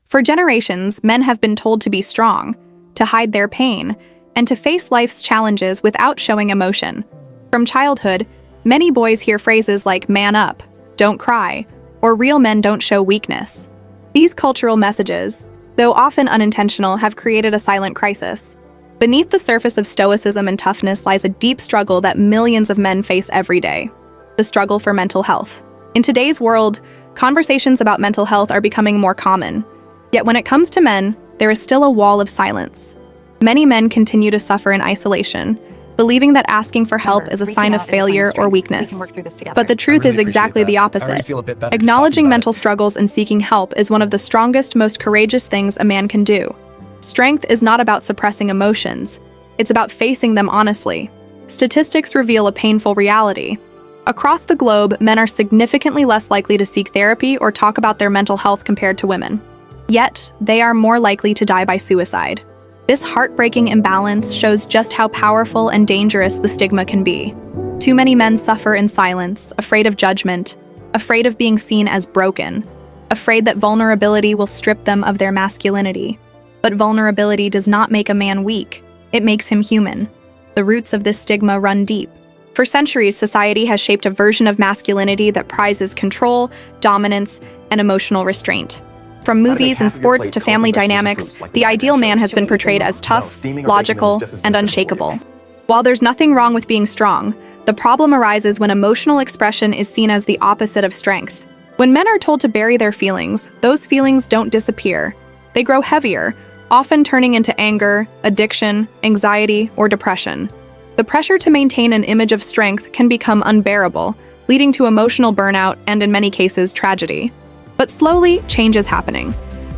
For generations, men have been told to be strong, to hide their pain, and to face life's challenges without showing emotion. From childhood, many boys hear phrases like "man up," "don't cry," or "real men don't show weakness." These cultural messages, though often unintentional, have created a silent crisis. Beneath the surface of stoicism and toughness lies a deep struggle that millions of men face every day: the struggle for mental health. In today's world, conversations about mental health are becoming more common. Yet when it comes to men, there is still a wall of silence. Many men continue to suffer in isolation, believing that asking for help is a sign of failure or weakness. But the truth is exactly the opposite. Acknowledging mental struggles and seeking help is one of the strongest, most courageous things a man can do. Strength is not about suppressing emotions. It's about facing them honestly. Statistics reveal a painful reality. Across the globe, men are significantly less likely to seek therapy or talk about their mental health compared to women. Yet, they are more likely to die by suicide. This heartbreaking imbalance shows just how powerful and dangerous the stigma can be. Too many men suffer in silence, afraid of judgment, afraid of being seen as broken, afraid that vulnerability will strip them of their masculinity. But vulnerability does not make a man weak. It makes him human. The roots of this stigma run deep. For centuries, society has shaped a version of masculinity that prizes control, dominance, and emotional restraint. From movies and sports to family dynamics, the ideal man has been portrayed as tough, logical, and unshakable. While there's nothing wrong with being strong, the problem arises when emotional expression is seen as the opposite of strength. When men are told to bury their feelings, those feelings don't disappear. They grow heavier, often turning into anger, addiction, anxiety, or depression. The pressure to maintain an image of strength can become unbearable, leading to emotional burnout and, in many cases, tragedy. But slowly, change is happening.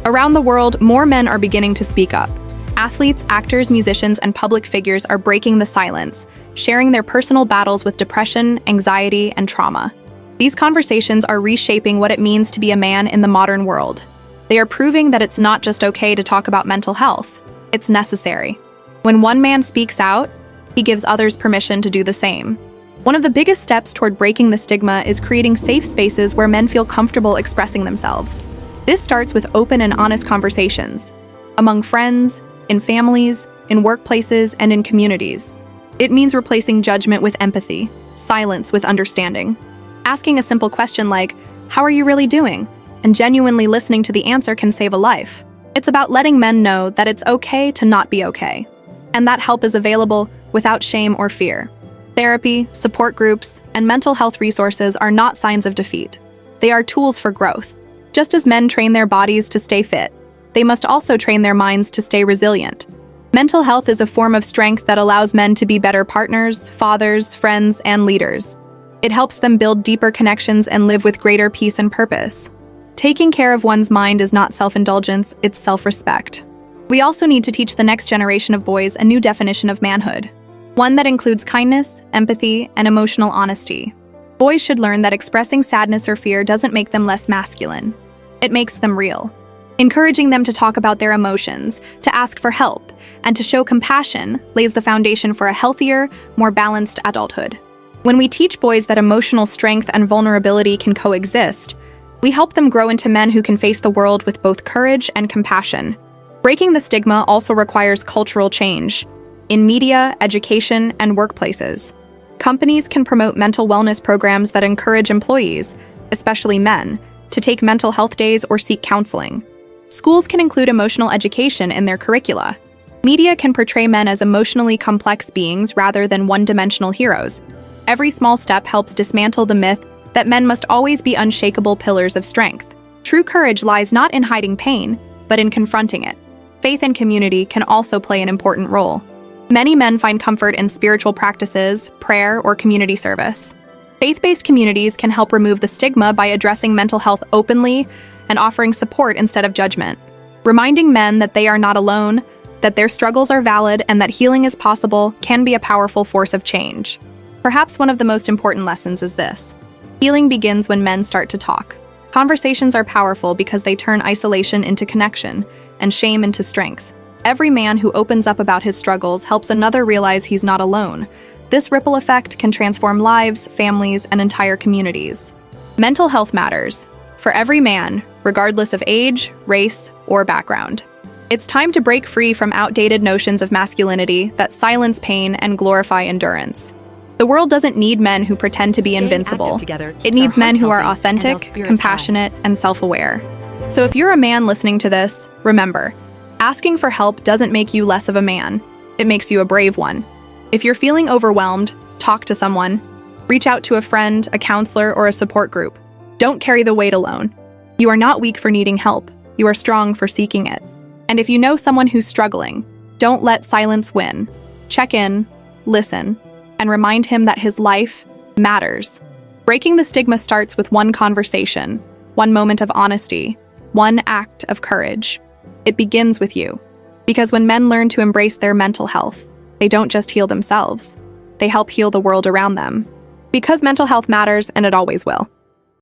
Around the world, more men are beginning to speak up. Athletes, actors, musicians, and public figures are breaking the silence, sharing their personal battles with depression, anxiety, and trauma. These conversations are reshaping what it means to be a man in the modern world. They are proving that it's not just okay to talk about mental health. It's necessary. When one man speaks out, he gives others permission to do the same. One of the biggest steps toward breaking the stigma is creating safe spaces where men feel comfortable expressing themselves. This starts with open and honest conversations, among friends, in families, in workplaces, and in communities. It means replacing judgment with empathy, silence with understanding. Asking a simple question like, "How are you really doing?" and genuinely listening to the answer can save a life. It's about letting men know that it's okay to not be okay, and that help is available without shame or fear. Therapy, support groups, and mental health resources are not signs of defeat. They are tools for growth. Just as men train their bodies to stay fit, they must also train their minds to stay resilient. Mental health is a form of strength that allows men to be better partners, fathers, friends, and leaders. It helps them build deeper connections and live with greater peace and purpose. Taking care of one's mind is not self-indulgence, it's self-respect. We also need to teach the next generation of boys a new definition of manhood. One that includes kindness, empathy, and emotional honesty. Boys should learn that expressing sadness or fear doesn't make them less masculine. It makes them real. Encouraging them to talk about their emotions, to ask for help, and to show compassion lays the foundation for a healthier, more balanced adulthood. When we teach boys that emotional strength and vulnerability can coexist, we help them grow into men who can face the world with both courage and compassion. Breaking the stigma also requires cultural change. In media, education, and workplaces, companies can promote mental wellness programs that encourage employees, especially men, to take mental health days or seek counseling. Schools can include emotional education in their curricula. Media can portray men as emotionally complex beings rather than one-dimensional heroes. Every small step helps dismantle the myth that men must always be unshakable pillars of strength. True courage lies not in hiding pain, but in confronting it. Faith and community can also play an important role. Many men find comfort in spiritual practices, prayer, or community service. Faith-based communities can help remove the stigma by addressing mental health openly and offering support instead of judgment. Reminding men that they are not alone, that their struggles are valid, and that healing is possible can be a powerful force of change. Perhaps one of the most important lessons is this: healing begins when men start to talk. Conversations are powerful because they turn isolation into connection and shame into strength. Every man who opens up about his struggles helps another realize he's not alone. This ripple effect can transform lives, families, and entire communities. Mental health matters. For every man, regardless of age, race, or background. It's time to break free from outdated notions of masculinity that silence pain and glorify endurance. The world doesn't need men who pretend to be invincible. It needs men who are authentic, compassionate, and self-aware. So if you're a man listening to this, remember, asking for help doesn't make you less of a man. It makes you a brave one. If you're feeling overwhelmed, talk to someone. Reach out to a friend, a counselor, or a support group. Don't carry the weight alone. You are not weak for needing help. You are strong for seeking it. And if you know someone who's struggling, don't let silence win. Check in, listen, and remind him that his life matters. Breaking the stigma starts with one conversation, one moment of honesty, one act of courage. It begins with you. Because when men learn to embrace their mental health, they don't just heal themselves. They help heal the world around them. Because mental health matters, and it always will.